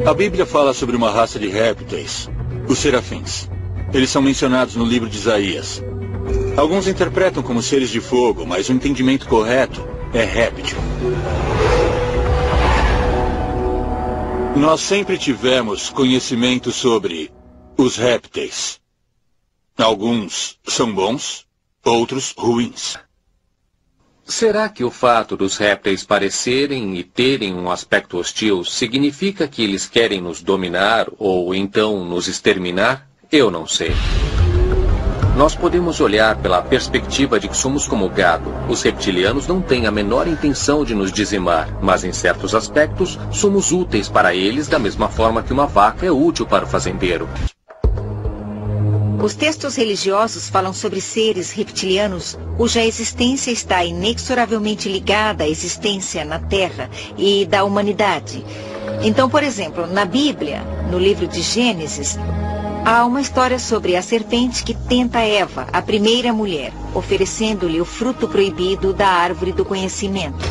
A Bíblia fala sobre uma raça de répteis, os serafins. Eles são mencionados no livro de Isaías. Alguns interpretam como seres de fogo, mas o entendimento correto é réptil. Nós sempre tivemos conhecimento sobre os répteis. Alguns são bons, outros ruins. Será que o fato dos répteis parecerem e terem um aspecto hostil significa que eles querem nos dominar ou então nos exterminar? Eu não sei. Nós podemos olhar pela perspectiva de que somos como gado. Os reptilianos não têm a menor intenção de nos dizimar, mas em certos aspectos somos úteis para eles da mesma forma que uma vaca é útil para o fazendeiro. Os textos religiosos falam sobre seres reptilianos cuja existência está inexoravelmente ligada à existência na Terra e da humanidade. Então, por exemplo, na Bíblia, no livro de Gênesis, há uma história sobre a serpente que tenta Eva, a primeira mulher, oferecendo-lhe o fruto proibido da árvore do conhecimento.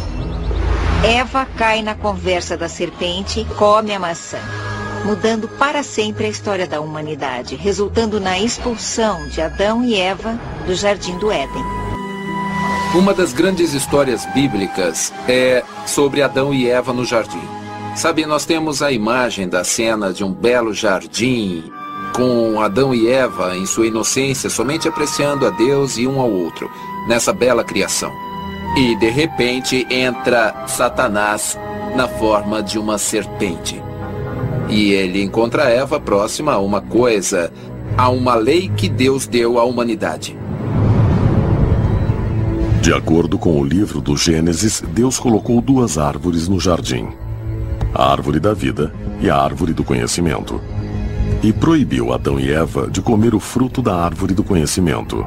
Eva cai na conversa da serpente e come a maçã, mudando para sempre a história da humanidade, resultando na expulsão de Adão e Eva do Jardim do Éden. Uma das grandes histórias bíblicas é sobre Adão e Eva no jardim. Sabe, nós temos a imagem da cena de um belo jardim, com Adão e Eva em sua inocência, somente apreciando a Deus e um ao outro, nessa bela criação. E, de repente, entra Satanás na forma de uma serpente. E ele encontra Eva próxima a uma coisa, a uma lei que Deus deu à humanidade. De acordo com o livro do Gênesis, Deus colocou duas árvores no jardim: a árvore da vida e a árvore do conhecimento. E proibiu Adão e Eva de comer o fruto da árvore do conhecimento.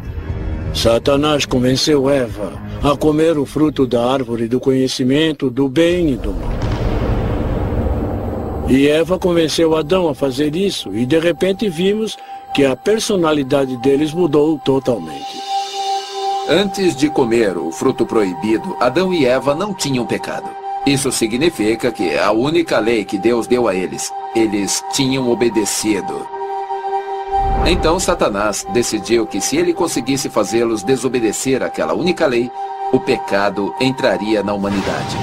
Satanás convenceu Eva a comer o fruto da árvore do conhecimento do bem e do mal. E Eva convenceu Adão a fazer isso, e de repente vimos que a personalidade deles mudou totalmente. Antes de comer o fruto proibido, Adão e Eva não tinham pecado. Isso significa que a única lei que Deus deu a eles tinham obedecido. Então Satanás decidiu que se ele conseguisse fazê-los desobedecer aquela única lei, o pecado entraria na humanidade.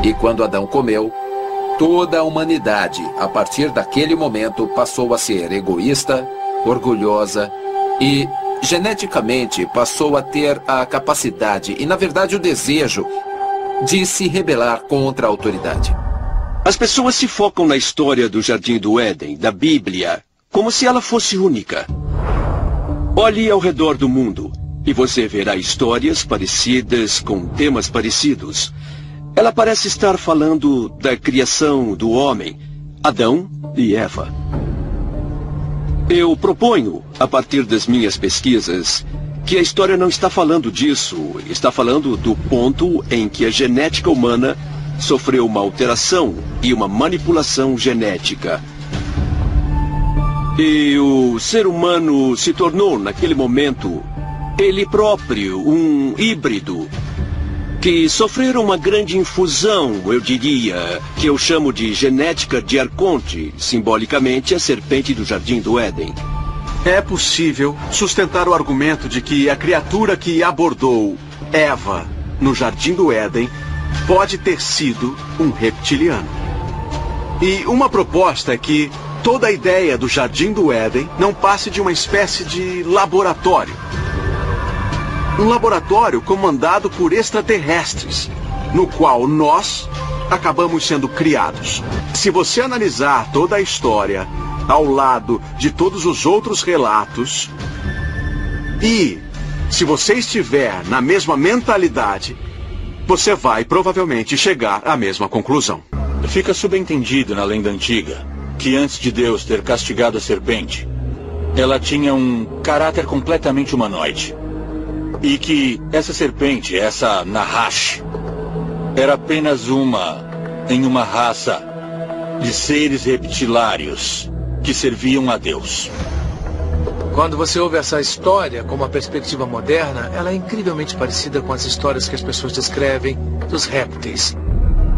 E quando Adão comeu, toda a humanidade, a partir daquele momento, passou a ser egoísta, orgulhosa e, geneticamente, passou a ter a capacidade e, na verdade, o desejo de se rebelar contra a autoridade. As pessoas se focam na história do Jardim do Éden, da Bíblia, como se ela fosse única. Olhe ao redor do mundo e você verá histórias parecidas com temas parecidos. Ela parece estar falando da criação do homem, Adão e Eva. Eu proponho, a partir das minhas pesquisas, que a história não está falando disso, está falando do ponto em que a genética humana sofreu uma alteração e uma manipulação genética. E o ser humano se tornou, naquele momento, ele próprio, um híbrido, que sofreram uma grande infusão, eu diria, que eu chamo de genética de Arconte, simbolicamente a serpente do Jardim do Éden. É possível sustentar o argumento de que a criatura que abordou Eva no Jardim do Éden pode ter sido um reptiliano. E uma proposta é que toda a ideia do Jardim do Éden não passe de uma espécie de laboratório. Um laboratório comandado por extraterrestres, no qual nós acabamos sendo criados. Se você analisar toda a história ao lado de todos os outros relatos, e se você estiver na mesma mentalidade, você vai provavelmente chegar à mesma conclusão. Fica subentendido na lenda antiga que antes de Deus ter castigado a serpente, ela tinha um caráter completamente humanoide. E que essa serpente, essa Nahash, era apenas em uma raça de seres reptilários que serviam a Deus. Quando você ouve essa história com uma perspectiva moderna, ela é incrivelmente parecida com as histórias que as pessoas descrevem dos répteis.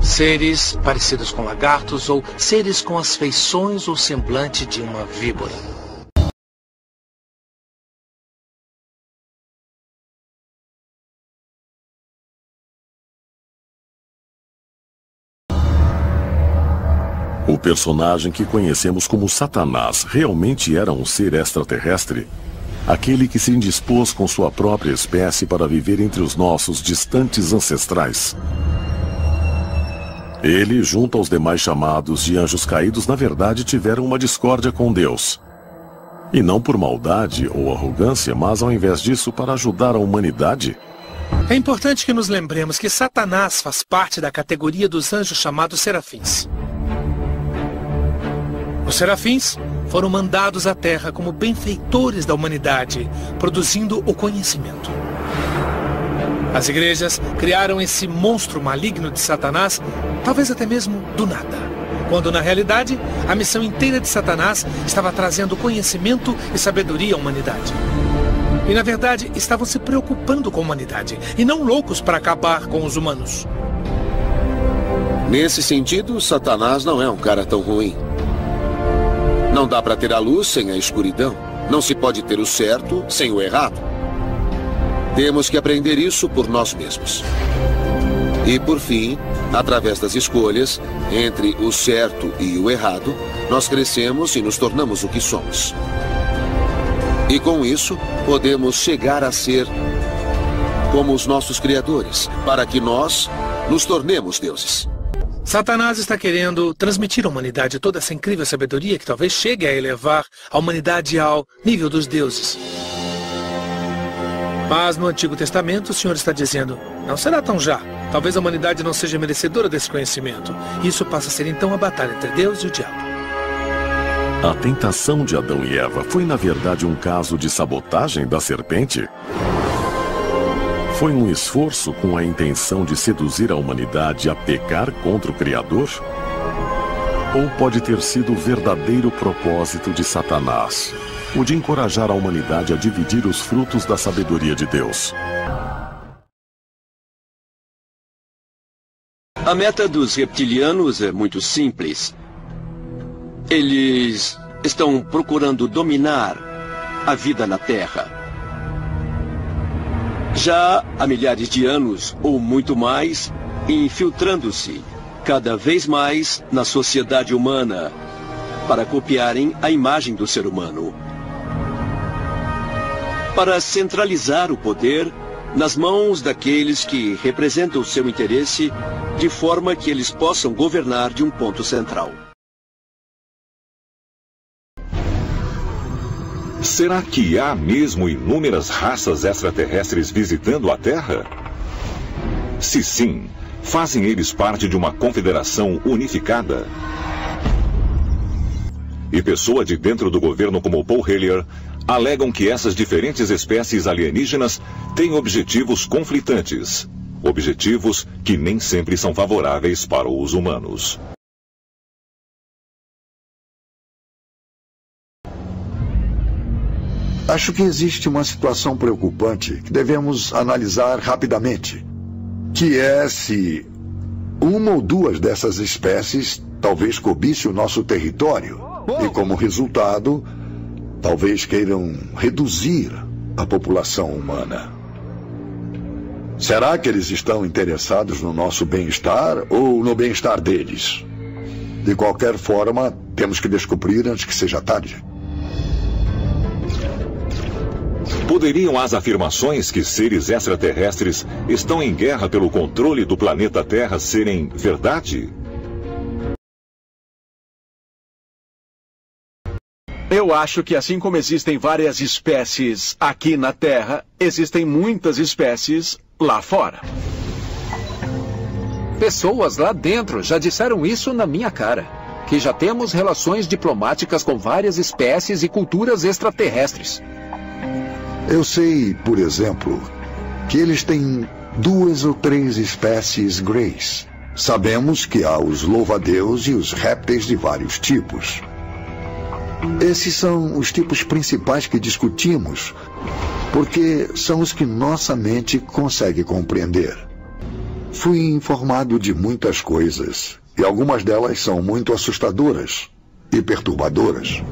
Seres parecidos com lagartos ou seres com as feições ou semblante de uma víbora. O personagem que conhecemos como Satanás realmente era um ser extraterrestre? Aquele que se indispôs com sua própria espécie para viver entre os nossos distantes ancestrais? Ele, junto aos demais chamados de anjos caídos, na verdade tiveram uma discórdia com Deus. E não por maldade ou arrogância, mas ao invés disso para ajudar a humanidade? É importante que nos lembremos que Satanás faz parte da categoria dos anjos chamados serafins. Os serafins foram mandados à Terra como benfeitores da humanidade, produzindo o conhecimento. As igrejas criaram esse monstro maligno de Satanás, talvez até mesmo do nada, quando na realidade a missão inteira de Satanás estava trazendo conhecimento e sabedoria à humanidade. E na verdade estavam se preocupando com a humanidade, e não loucos para acabar com os humanos. Nesse sentido, Satanás não é um cara tão ruim. Não dá para ter a luz sem a escuridão. Não se pode ter o certo sem o errado. Temos que aprender isso por nós mesmos. E por fim, através das escolhas entre o certo e o errado, nós crescemos e nos tornamos o que somos. E com isso, podemos chegar a ser como os nossos criadores, para que nós nos tornemos deuses. Satanás está querendo transmitir à humanidade toda essa incrível sabedoria que talvez chegue a elevar a humanidade ao nível dos deuses. Mas no Antigo Testamento o Senhor está dizendo, não será tão já. Talvez a humanidade não seja merecedora desse conhecimento. Isso passa a ser então a batalha entre Deus e o diabo. A tentação de Adão e Eva foi na verdade um caso de sabotagem da serpente? Foi um esforço com a intenção de seduzir a humanidade a pecar contra o Criador? Ou pode ter sido o verdadeiro propósito de Satanás, o de encorajar a humanidade a dividir os frutos da sabedoria de Deus? A meta dos reptilianos é muito simples. Eles estão procurando dominar a vida na Terra. Já há milhares de anos, ou muito mais, infiltrando-se cada vez mais na sociedade humana para copiarem a imagem do ser humano. Para centralizar o poder nas mãos daqueles que representam o seu interesse de forma que eles possam governar de um ponto central. Será que há mesmo inúmeras raças extraterrestres visitando a Terra? Se sim, fazem eles parte de uma confederação unificada? E pessoas de dentro do governo como Paul Hellyer alegam que essas diferentes espécies alienígenas têm objetivos conflitantes. Objetivos que nem sempre são favoráveis para os humanos. Acho que existe uma situação preocupante que devemos analisar rapidamente, que é se uma ou duas dessas espécies talvez cobice o nosso território e, como resultado, talvez queiram reduzir a população humana. Será que eles estão interessados no nosso bem-estar ou no bem-estar deles? De qualquer forma, temos que descobrir antes que seja tarde. Poderiam as afirmações que seres extraterrestres estão em guerra pelo controle do planeta Terra serem verdade? Eu acho que assim como existem várias espécies aqui na Terra, existem muitas espécies lá fora. Pessoas lá dentro já disseram isso na minha cara. Que já temos relações diplomáticas com várias espécies e culturas extraterrestres. Eu sei, por exemplo, que eles têm 2 ou 3 espécies greys. Sabemos que há os louva-a-Deus e os répteis de vários tipos. Esses são os tipos principais que discutimos, porque são os que nossa mente consegue compreender. Fui informado de muitas coisas, e algumas delas são muito assustadoras e perturbadoras.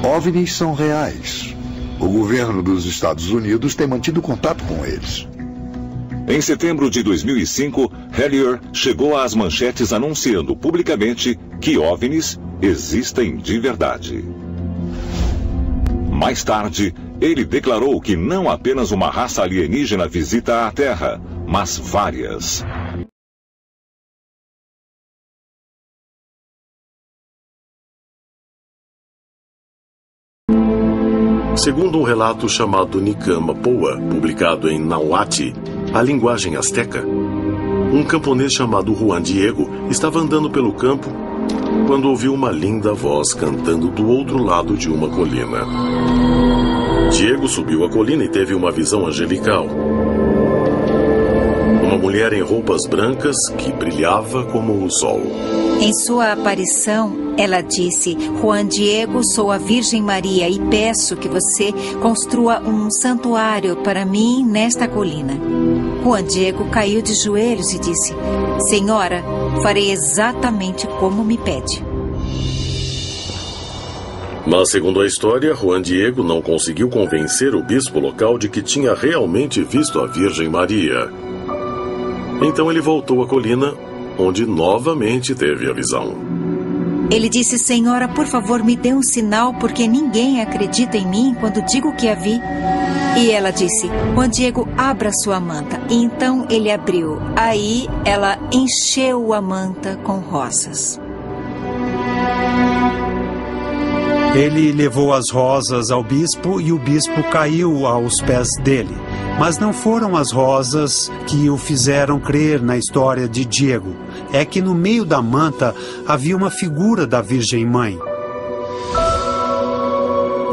OVNIs são reais. O governo dos Estados Unidos tem mantido contato com eles. Em setembro de 2005, Hellier chegou às manchetes anunciando publicamente que OVNIs existem de verdade. Mais tarde, ele declarou que não apenas uma raça alienígena visita a Terra, mas várias. Segundo um relato chamado Nicama Poa, publicado em Nahuatl, a linguagem asteca, um camponês chamado Juan Diego estava andando pelo campo quando ouviu uma linda voz cantando do outro lado de uma colina. Diego subiu a colina e teve uma visão angelical. Uma mulher em roupas brancas que brilhava como o sol. Em sua aparição, ela disse: Juan Diego, sou a Virgem Maria e peço que você construa um santuário para mim nesta colina. Juan Diego caiu de joelhos e disse: Senhora, farei exatamente como me pede. Mas, segundo a história, Juan Diego não conseguiu convencer o bispo local de que tinha realmente visto a Virgem Maria. Então ele voltou à colina, onde novamente teve a visão. Ele disse: Senhora, por favor, me dê um sinal, porque ninguém acredita em mim quando digo que a vi. E ela disse: Juan Diego, abra sua manta. E então ele abriu. Aí ela encheu a manta com rosas. Ele levou as rosas ao bispo e o bispo caiu aos pés dele. Mas não foram as rosas que o fizeram crer na história de Diego. É que no meio da manta havia uma figura da Virgem Mãe.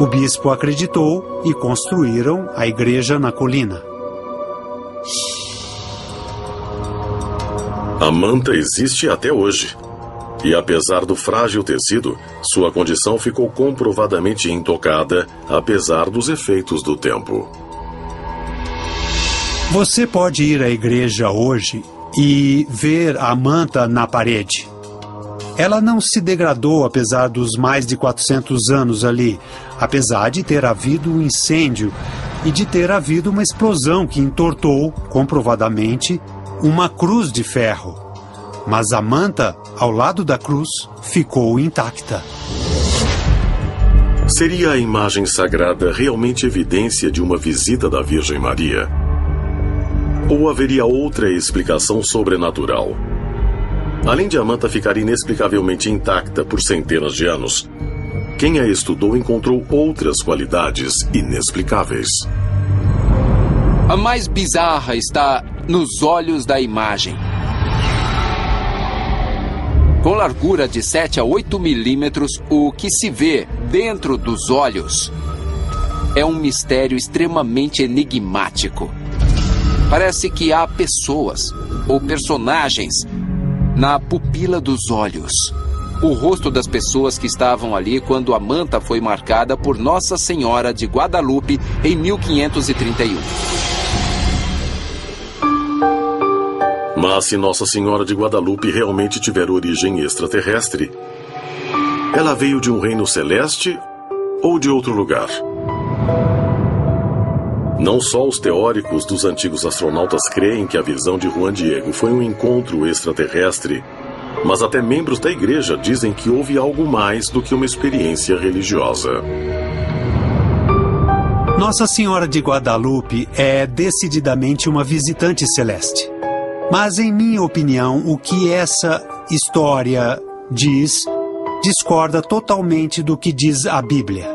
O bispo acreditou e construíram a igreja na colina. A manta existe até hoje. E apesar do frágil tecido, sua condição ficou comprovadamente intocada, apesar dos efeitos do tempo. Você pode ir à igreja hoje e ver a manta na parede. Ela não se degradou apesar dos mais de 400 anos ali, apesar de ter havido um incêndio e de ter havido uma explosão que entortou, comprovadamente, uma cruz de ferro. Mas a manta, ao lado da cruz, ficou intacta. Seria a imagem sagrada realmente evidência de uma visita da Virgem Maria? Ou haveria outra explicação sobrenatural? Além de a manta ficar inexplicavelmente intacta por centenas de anos, quem a estudou encontrou outras qualidades inexplicáveis. A mais bizarra está nos olhos da imagem. Com largura de 7 a 8 milímetros, o que se vê dentro dos olhos é um mistério extremamente enigmático. Parece que há pessoas ou personagens na pupila dos olhos. O rosto das pessoas que estavam ali quando a manta foi marcada por Nossa Senhora de Guadalupe em 1531. Mas se Nossa Senhora de Guadalupe realmente tiver origem extraterrestre, ela veio de um reino celeste ou de outro lugar? Não só os teóricos dos antigos astronautas creem que a visão de Juan Diego foi um encontro extraterrestre, mas até membros da igreja dizem que houve algo mais do que uma experiência religiosa. Nossa Senhora de Guadalupe é decididamente uma visitante celeste. Mas, em minha opinião, o que essa história diz discorda totalmente do que diz a Bíblia.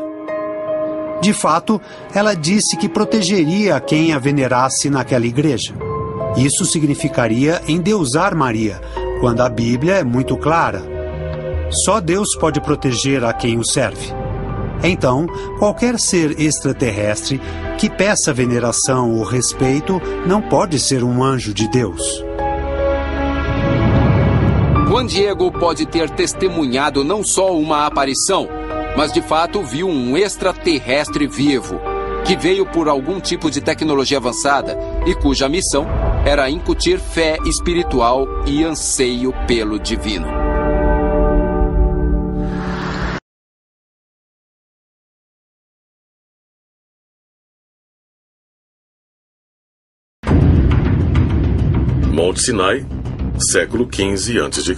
De fato, ela disse que protegeria quem a venerasse naquela igreja. Isso significaria endeusar Maria, quando a Bíblia é muito clara. Só Deus pode proteger a quem o serve. Então, qualquer ser extraterrestre que peça veneração ou respeito não pode ser um anjo de Deus. Juan Diego pode ter testemunhado não só uma aparição, mas de fato viu um extraterrestre vivo, que veio por algum tipo de tecnologia avançada e cuja missão era incutir fé espiritual e anseio pelo divino. Monte Sinai, século XV a.C.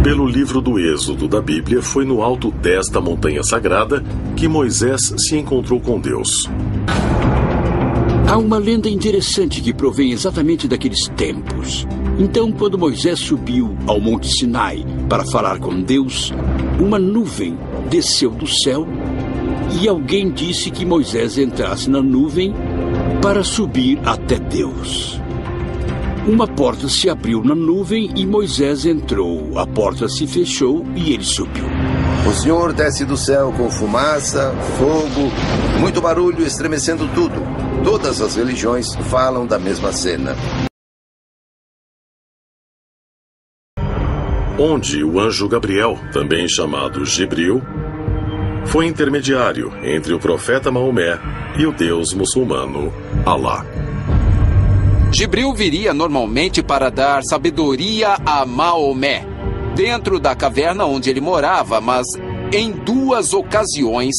Pelo livro do Êxodo da Bíblia, foi no alto desta montanha sagrada que Moisés se encontrou com Deus. Há uma lenda interessante que provém exatamente daqueles tempos. Então, quando Moisés subiu ao Monte Sinai para falar com Deus, uma nuvem desceu do céu e alguém disse que Moisés entrasse na nuvem para subir até Deus. Uma porta se abriu na nuvem e Moisés entrou. A porta se fechou e ele subiu. O Senhor desce do céu com fumaça, fogo, muito barulho, estremecendo tudo. Todas as religiões falam da mesma cena. Onde o anjo Gabriel, também chamado Gibril, foi intermediário entre o profeta Maomé e o deus muçulmano Alá. Gibril viria normalmente para dar sabedoria a Maomé, dentro da caverna onde ele morava, mas em 2 ocasiões,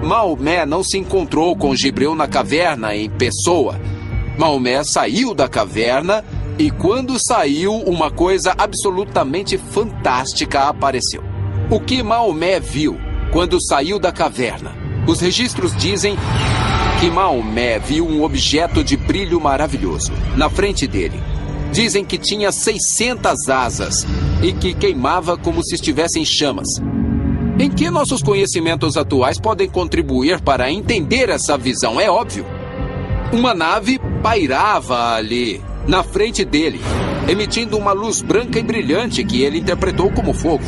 Maomé não se encontrou com Gibril na caverna em pessoa. Maomé saiu da caverna e quando saiu, uma coisa absolutamente fantástica apareceu. O que Maomé viu quando saiu da caverna? Os registros dizem que Maomé viu um objeto de brilho maravilhoso na frente dele. Dizem que tinha 600 asas e que queimava como se estivesse em chamas. Em que nossos conhecimentos atuais podem contribuir para entender essa visão? É óbvio. Uma nave pairava ali, na frente dele, emitindo uma luz branca e brilhante que ele interpretou como fogo.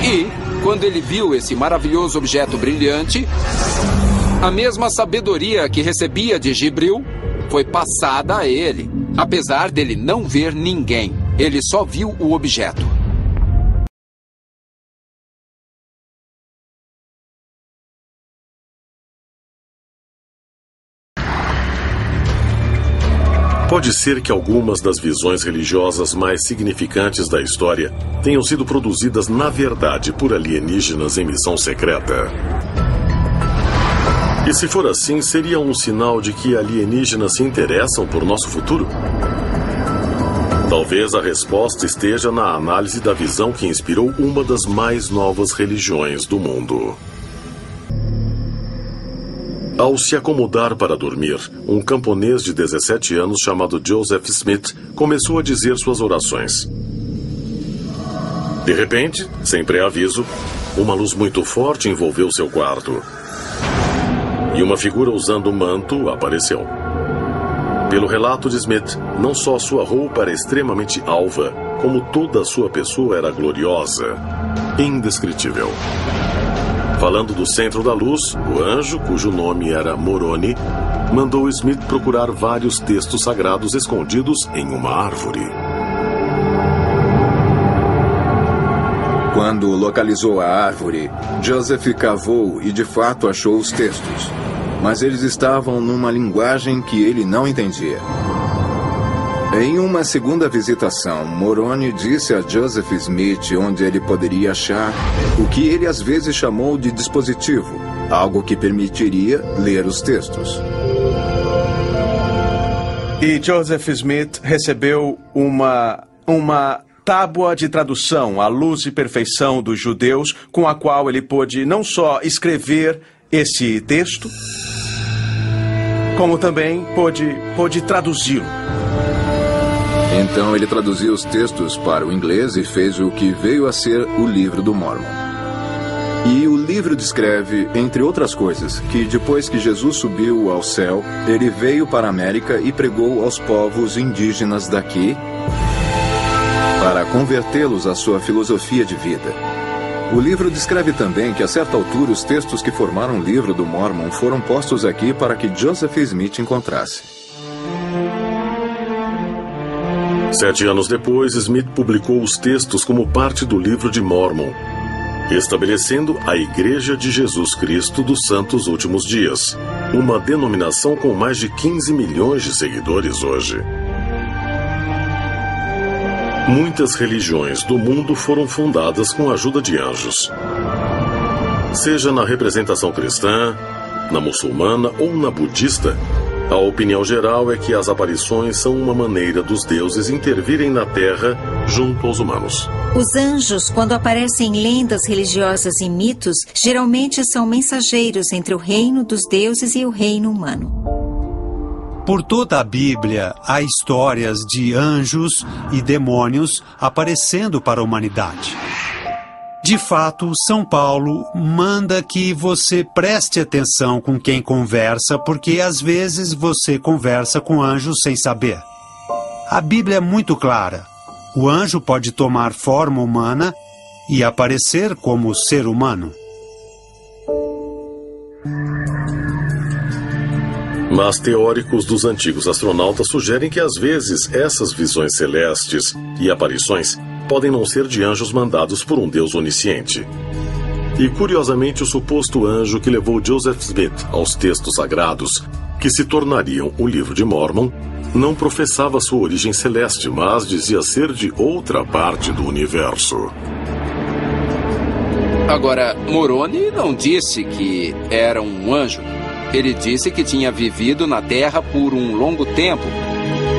E, quando ele viu esse maravilhoso objeto brilhante, a mesma sabedoria que recebia de Gibril foi passada a ele, apesar dele não ver ninguém. Ele só viu o objeto. Pode ser que algumas das visões religiosas mais significantes da história tenham sido produzidas, na verdade, por alienígenas em missão secreta. E se for assim, seria um sinal de que alienígenas se interessam por nosso futuro? Talvez a resposta esteja na análise da visão que inspirou uma das mais novas religiões do mundo. Ao se acomodar para dormir, um camponês de 17 anos chamado Joseph Smith começou a dizer suas orações. De repente, sem pré-aviso, uma luz muito forte envolveu seu quarto. E uma figura usando manto apareceu. Pelo relato de Smith, não só sua roupa era extremamente alva, como toda a sua pessoa era gloriosa, indescritível. Falando do centro da luz, o anjo, cujo nome era Moroni, mandou Smith procurar vários textos sagrados escondidos em uma árvore. Quando localizou a árvore, Joseph cavou e de fato achou os textos. Mas eles estavam numa linguagem que ele não entendia. Em uma segunda visitação, Moroni disse a Joseph Smith onde ele poderia achar o que ele às vezes chamou de dispositivo, algo que permitiria ler os textos. E Joseph Smith recebeu uma tábua de tradução à luz e perfeição dos judeus, com a qual ele pôde não só escrever esse texto, como também pôde traduzi-lo. Então ele traduziu os textos para o inglês e fez o que veio a ser o Livro do Mormon. E o livro descreve, entre outras coisas, que depois que Jesus subiu ao céu, ele veio para a América e pregou aos povos indígenas daqui para convertê-los à sua filosofia de vida. O livro descreve também que, a certa altura, os textos que formaram o Livro do Mormon foram postos aqui para que Joseph Smith encontrasse. 7 anos depois, Smith publicou os textos como parte do Livro de Mormon, estabelecendo a Igreja de Jesus Cristo dos Santos Últimos Dias, uma denominação com mais de 15 milhões de seguidores hoje. Muitas religiões do mundo foram fundadas com a ajuda de anjos. Seja na representação cristã, na muçulmana ou na budista, a opinião geral é que as aparições são uma maneira dos deuses intervirem na Terra junto aos humanos. Os anjos, quando aparecem em lendas religiosas e mitos, geralmente são mensageiros entre o reino dos deuses e o reino humano. Por toda a Bíblia, há histórias de anjos e demônios aparecendo para a humanidade. De fato, São Paulo manda que você preste atenção com quem conversa, porque às vezes você conversa com anjos sem saber. A Bíblia é muito clara. O anjo pode tomar forma humana e aparecer como ser humano. Mas teóricos dos antigos astronautas sugerem que às vezes essas visões celestes e aparições podem não ser de anjos mandados por um Deus onisciente. E curiosamente o suposto anjo que levou Joseph Smith aos textos sagrados, que se tornariam o Livro de Mormon, não professava sua origem celeste, mas dizia ser de outra parte do universo. Agora, Moroni não disse que era um anjo. Ele disse que tinha vivido na Terra por um longo tempo,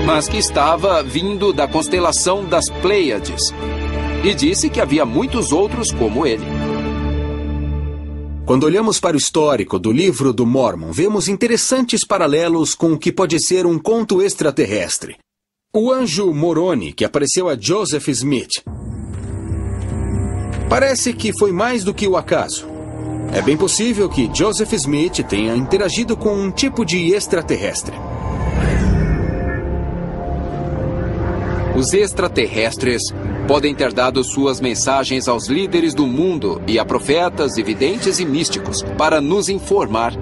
mas que estava vindo da constelação das Pleiades. E disse que havia muitos outros como ele. Quando olhamos para o histórico do Livro do Mormon, vemos interessantes paralelos com o que pode ser um conto extraterrestre. O anjo Moroni, que apareceu a Joseph Smith, parece que foi mais do que o acaso. É bem possível que Joseph Smith tenha interagido com um tipo de extraterrestre. Os extraterrestres podem ter dado suas mensagens aos líderes do mundo e a profetas, videntes e místicos para nos informar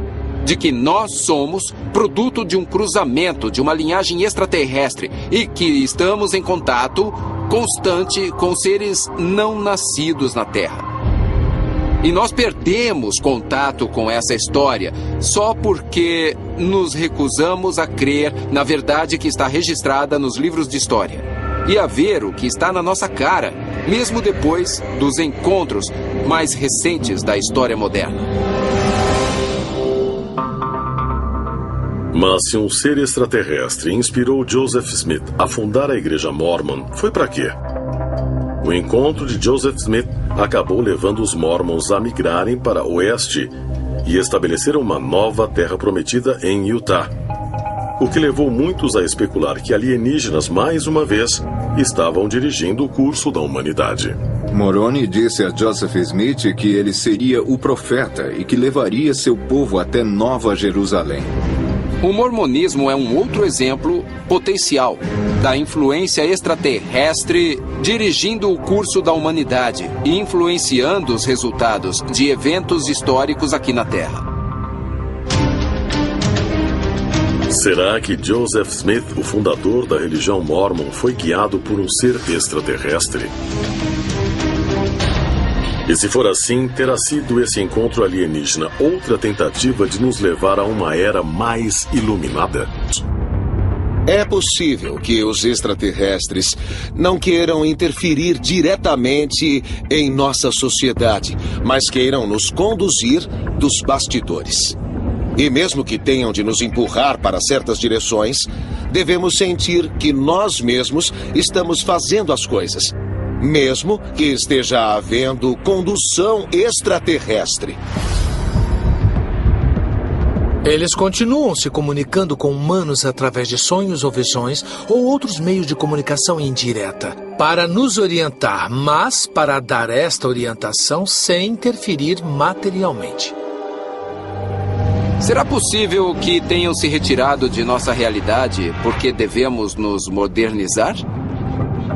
de que nós somos produto de um cruzamento de uma linhagem extraterrestre e que estamos em contato constante com seres não nascidos na Terra. E nós perdemos contato com essa história só porque nos recusamos a crer na verdade que está registrada nos livros de história e a ver o que está na nossa cara, mesmo depois dos encontros mais recentes da história moderna. Mas se um ser extraterrestre inspirou Joseph Smith a fundar a Igreja Mormon, foi para quê? O encontro de Joseph Smith acabou levando os Mormons a migrarem para o oeste e estabeleceram uma nova terra prometida em Utah, o que levou muitos a especular que alienígenas, mais uma vez, estavam dirigindo o curso da humanidade. Moroni disse a Joseph Smith que ele seria o profeta e que levaria seu povo até Nova Jerusalém. O mormonismo é um outro exemplo potencial da influência extraterrestre dirigindo o curso da humanidade e influenciando os resultados de eventos históricos aqui na Terra. Será que Joseph Smith, o fundador da religião Mormon, foi guiado por um ser extraterrestre? E se for assim, terá sido esse encontro alienígena outra tentativa de nos levar a uma era mais iluminada? É possível que os extraterrestres não queiram interferir diretamente em nossa sociedade, mas queiram nos conduzir dos bastidores. E mesmo que tenham de nos empurrar para certas direções, devemos sentir que nós mesmos estamos fazendo as coisas, mesmo que esteja havendo condução extraterrestre. Eles continuam se comunicando com humanos através de sonhos ou visões ou outros meios de comunicação indireta, para nos orientar, mas para dar esta orientação sem interferir materialmente. Será possível que tenham se retirado de nossa realidade porque devemos nos modernizar?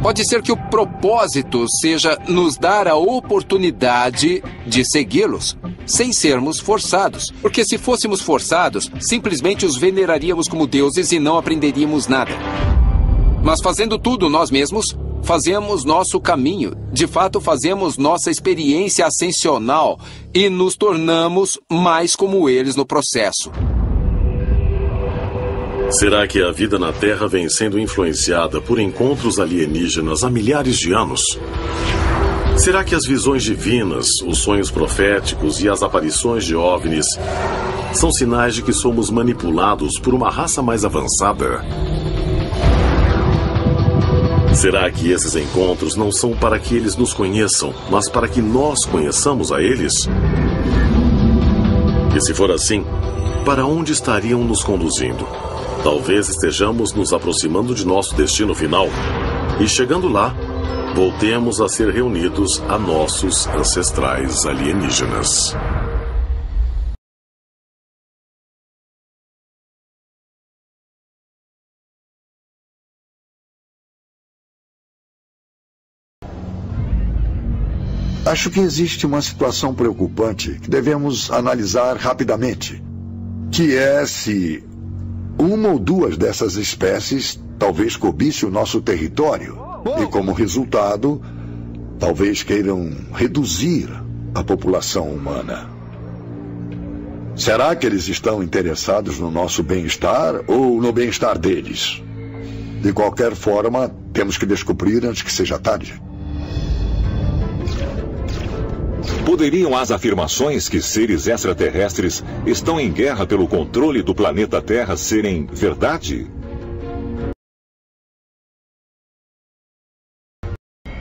Pode ser que o propósito seja nos dar a oportunidade de segui-los, sem sermos forçados. Porque se fôssemos forçados, simplesmente os veneraríamos como deuses e não aprenderíamos nada. Mas fazendo tudo nós mesmos, fazemos nosso caminho. De fato, fazemos nossa experiência ascensional e nos tornamos mais como eles no processo. Será que a vida na Terra vem sendo influenciada por encontros alienígenas há milhares de anos? Será que as visões divinas, os sonhos proféticos e as aparições de OVNIs são sinais de que somos manipulados por uma raça mais avançada? Será que esses encontros não são para que eles nos conheçam, mas para que nós conheçamos a eles? E se for assim, para onde estariam nos conduzindo? Talvez estejamos nos aproximando de nosso destino final. E chegando lá, voltemos a ser reunidos a nossos ancestrais alienígenas. Acho que existe uma situação preocupante que devemos analisar rapidamente, que é se uma ou duas dessas espécies talvez cobisse o nosso território e, como resultado, talvez queiram reduzir a população humana. Será que eles estão interessados no nosso bem-estar ou no bem-estar deles? De qualquer forma, temos que descobrir antes que seja tarde. Poderiam as afirmações que seres extraterrestres estão em guerra pelo controle do planeta Terra serem verdade?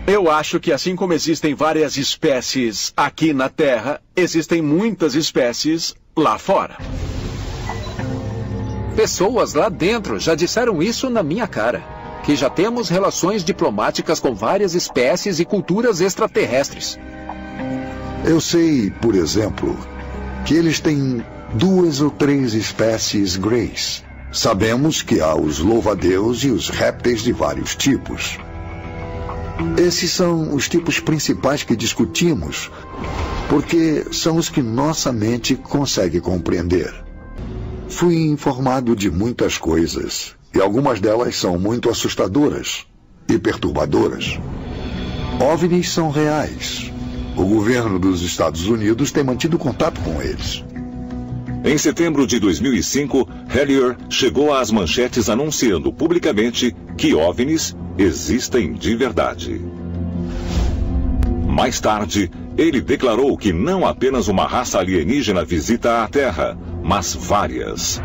Eu acho que assim como existem várias espécies aqui na Terra, existem muitas espécies lá fora. Pessoas lá dentro já disseram isso na minha cara. Que já temos relações diplomáticas com várias espécies e culturas extraterrestres. Eu sei, por exemplo, que eles têm 2 ou 3 espécies greys. Sabemos que há os louva-a-Deus e os répteis de vários tipos. Esses são os tipos principais que discutimos, porque são os que nossa mente consegue compreender. Fui informado de muitas coisas, e algumas delas são muito assustadoras e perturbadoras. OVNIs são reais. O governo dos Estados Unidos tem mantido contato com eles. Em setembro de 2005, Hellier chegou às manchetes anunciando publicamente que OVNIs existem de verdade. Mais tarde, ele declarou que não apenas uma raça alienígena visita a Terra, mas várias.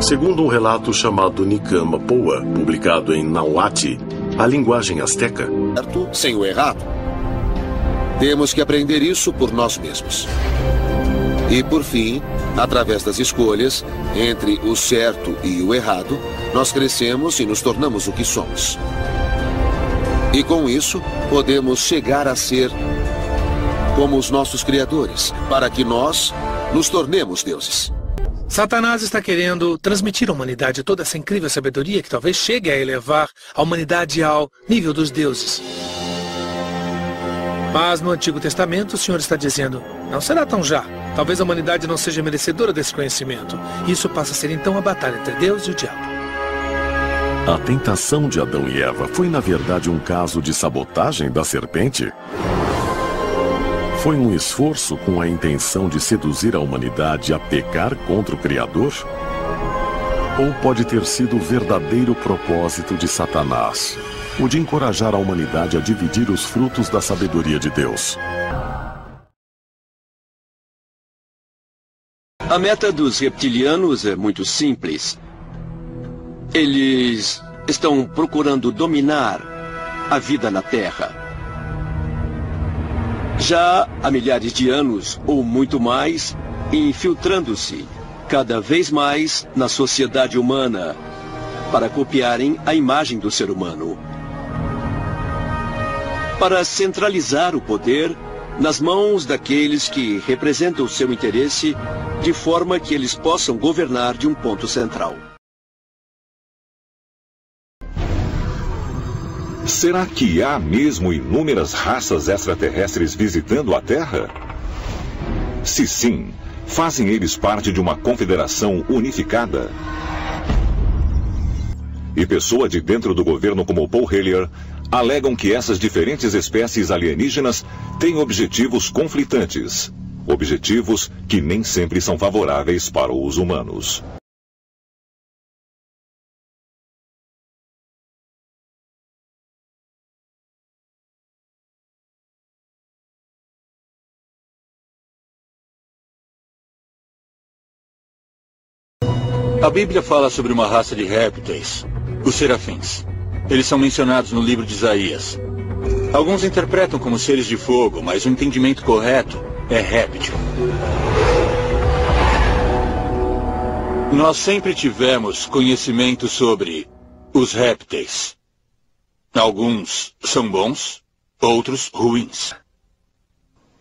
Segundo um relato chamado Nicama Poa, publicado em Nahuatl, a linguagem asteca, certo sem o errado. Temos que aprender isso por nós mesmos. E por fim, através das escolhas entre o certo e o errado, nós crescemos e nos tornamos o que somos. E com isso, podemos chegar a ser como os nossos criadores, para que nós nos tornemos deuses. Satanás está querendo transmitir à humanidade toda essa incrível sabedoria que talvez chegue a elevar a humanidade ao nível dos deuses. Mas no Antigo Testamento o Senhor está dizendo, não será tão já. Talvez a humanidade não seja merecedora desse conhecimento. Isso passa a ser então a batalha entre Deus e o diabo. A tentação de Adão e Eva foi na verdade um caso de sabotagem da serpente? Foi um esforço com a intenção de seduzir a humanidade a pecar contra o Criador? Ou pode ter sido o verdadeiro propósito de Satanás, o de encorajar a humanidade a dividir os frutos da sabedoria de Deus? A meta dos reptilianos é muito simples. Eles estão procurando dominar a vida na Terra. Já há milhares de anos, ou muito mais, infiltrando-se cada vez mais na sociedade humana para copiarem a imagem do ser humano. Para centralizar o poder nas mãos daqueles que representam o seu interesse de forma que eles possam governar de um ponto central. Será que há mesmo inúmeras raças extraterrestres visitando a Terra? Se sim, fazem eles parte de uma confederação unificada? E pessoa de dentro do governo como Paul Hellyer alegam que essas diferentes espécies alienígenas têm objetivos conflitantes. Objetivos que nem sempre são favoráveis para os humanos. A Bíblia fala sobre uma raça de répteis, os serafins. Eles são mencionados no livro de Isaías. Alguns interpretam como seres de fogo, mas o entendimento correto é réptil. Nós sempre tivemos conhecimento sobre os répteis. Alguns são bons, outros ruins.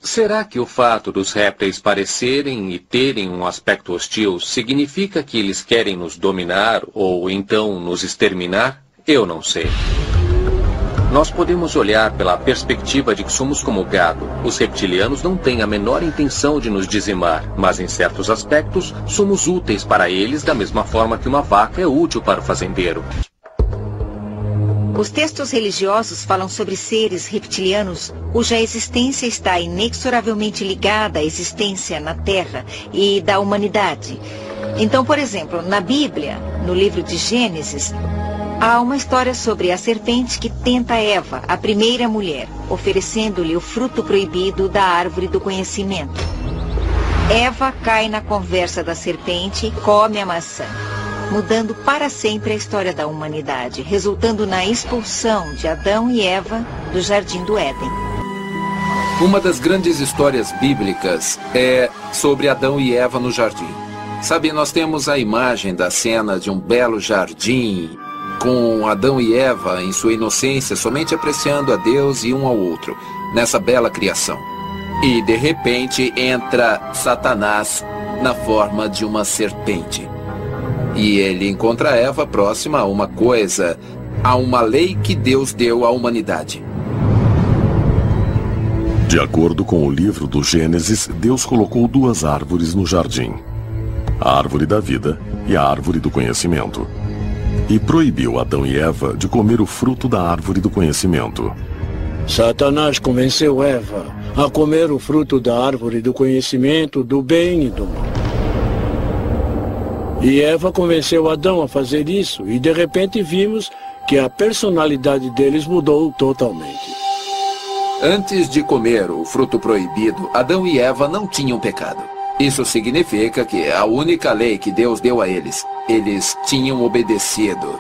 Será que o fato dos répteis parecerem e terem um aspecto hostil significa que eles querem nos dominar ou então nos exterminar? Eu não sei. Nós podemos olhar pela perspectiva de que somos como gado. Os reptilianos não têm a menor intenção de nos dizimar, mas em certos aspectos somos úteis para eles da mesma forma que uma vaca é útil para o fazendeiro. Os textos religiosos falam sobre seres reptilianos cuja existência está inexoravelmente ligada à existência na Terra e da humanidade. Então, por exemplo, na Bíblia, no livro de Gênesis, há uma história sobre a serpente que tenta Eva, a primeira mulher, oferecendo-lhe o fruto proibido da árvore do conhecimento. Eva cai na conversa da serpente e come a maçã, mudando para sempre a história da humanidade, resultando na expulsão de Adão e Eva do Jardim do Éden. Uma das grandes histórias bíblicas é sobre Adão e Eva no jardim. Sabe, nós temos a imagem da cena de um belo jardim, com Adão e Eva em sua inocência, somente apreciando a Deus e um ao outro, nessa bela criação. E, de repente, entra Satanás na forma de uma serpente. E ele encontra Eva próxima a uma coisa, a uma lei que Deus deu à humanidade. De acordo com o livro do Gênesis, Deus colocou duas árvores no jardim: a árvore da vida e a árvore do conhecimento. E proibiu Adão e Eva de comer o fruto da árvore do conhecimento. Satanás convenceu Eva a comer o fruto da árvore do conhecimento do bem e do mal. E Eva convenceu Adão a fazer isso, e de repente vimos que a personalidade deles mudou totalmente. Antes de comer o fruto proibido, Adão e Eva não tinham pecado. Isso significa que a única lei que Deus deu a eles tinham obedecido.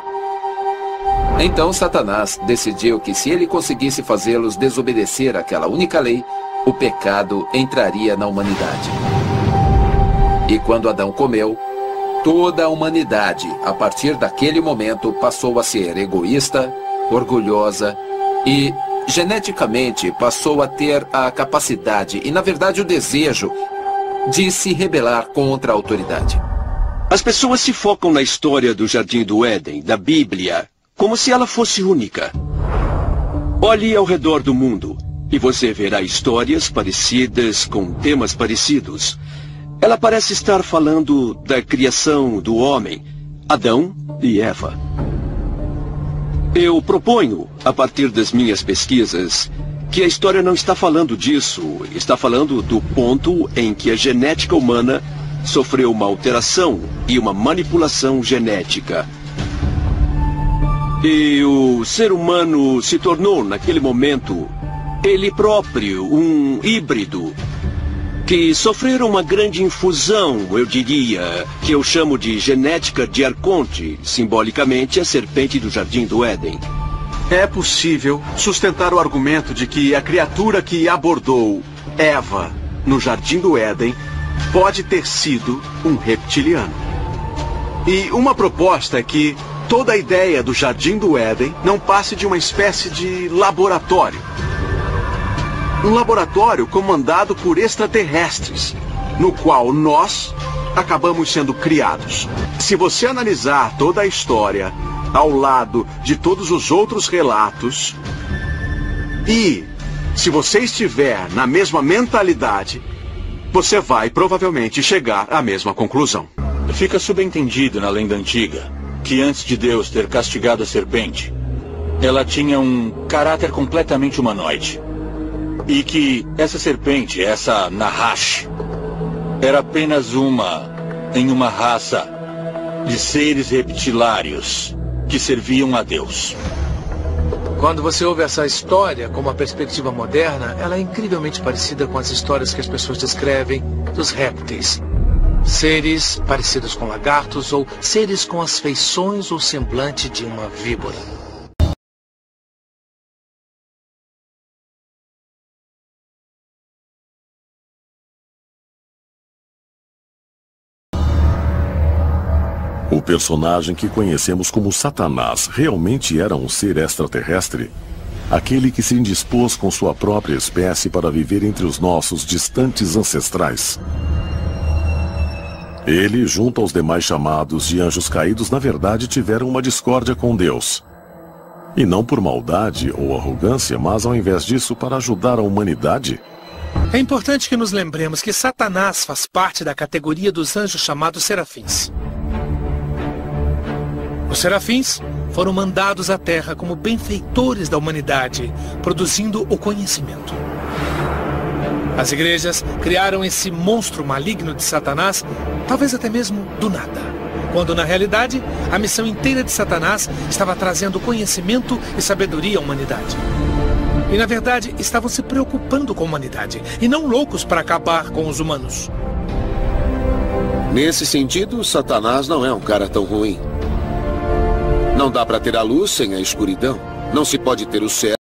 Então Satanás decidiu que se ele conseguisse fazê-los desobedecer aquela única lei, o pecado entraria na humanidade. E quando Adão comeu, toda a humanidade, a partir daquele momento, passou a ser egoísta, orgulhosa e, geneticamente, passou a ter a capacidade e, na verdade, o desejo de se rebelar contra a autoridade. As pessoas se focam na história do Jardim do Éden, da Bíblia, como se ela fosse única. Olhe ao redor do mundo e você verá histórias parecidas com temas parecidos. Ela parece estar falando da criação do homem, Adão e Eva. Eu proponho, a partir das minhas pesquisas, que a história não está falando disso, está falando do ponto em que a genética humana sofreu uma alteração e uma manipulação genética. E o ser humano se tornou, naquele momento, ele próprio, um híbrido, que sofreram uma grande infusão, eu diria, que eu chamo de genética de Arconte, simbolicamente a serpente do Jardim do Éden. É possível sustentar o argumento de que a criatura que abordou Eva no Jardim do Éden pode ter sido um reptiliano. E uma proposta é que toda a ideia do Jardim do Éden não passe de uma espécie de laboratório. Um laboratório comandado por extraterrestres, no qual nós acabamos sendo criados. Se você analisar toda a história ao lado de todos os outros relatos, e se você estiver na mesma mentalidade, você vai provavelmente chegar à mesma conclusão. Fica subentendido na lenda antiga que antes de Deus ter castigado a serpente, ela tinha um caráter completamente humanoide. E que essa serpente, essa Nahash, era apenas em uma raça de seres reptilários que serviam a Deus. Quando você ouve essa história com uma perspectiva moderna, ela é incrivelmente parecida com as histórias que as pessoas descrevem dos répteis. Seres parecidos com lagartos ou seres com as feições ou semblante de uma víbora. O personagem que conhecemos como Satanás realmente era um ser extraterrestre? Aquele que se indispôs com sua própria espécie para viver entre os nossos distantes ancestrais? Ele, junto aos demais chamados de anjos caídos, na verdade tiveram uma discórdia com Deus. E não por maldade ou arrogância, mas ao invés disso para ajudar a humanidade? É importante que nos lembremos que Satanás faz parte da categoria dos anjos chamados serafins. Os serafins foram mandados à Terra como benfeitores da humanidade, produzindo o conhecimento. As igrejas criaram esse monstro maligno de Satanás, talvez até mesmo do nada, quando na realidade a missão inteira de Satanás estava trazendo conhecimento e sabedoria à humanidade. E na verdade estavam se preocupando com a humanidade, e não loucos para acabar com os humanos. Nesse sentido, Satanás não é um cara tão ruim. Não dá para ter a luz sem a escuridão. Não se pode ter o céu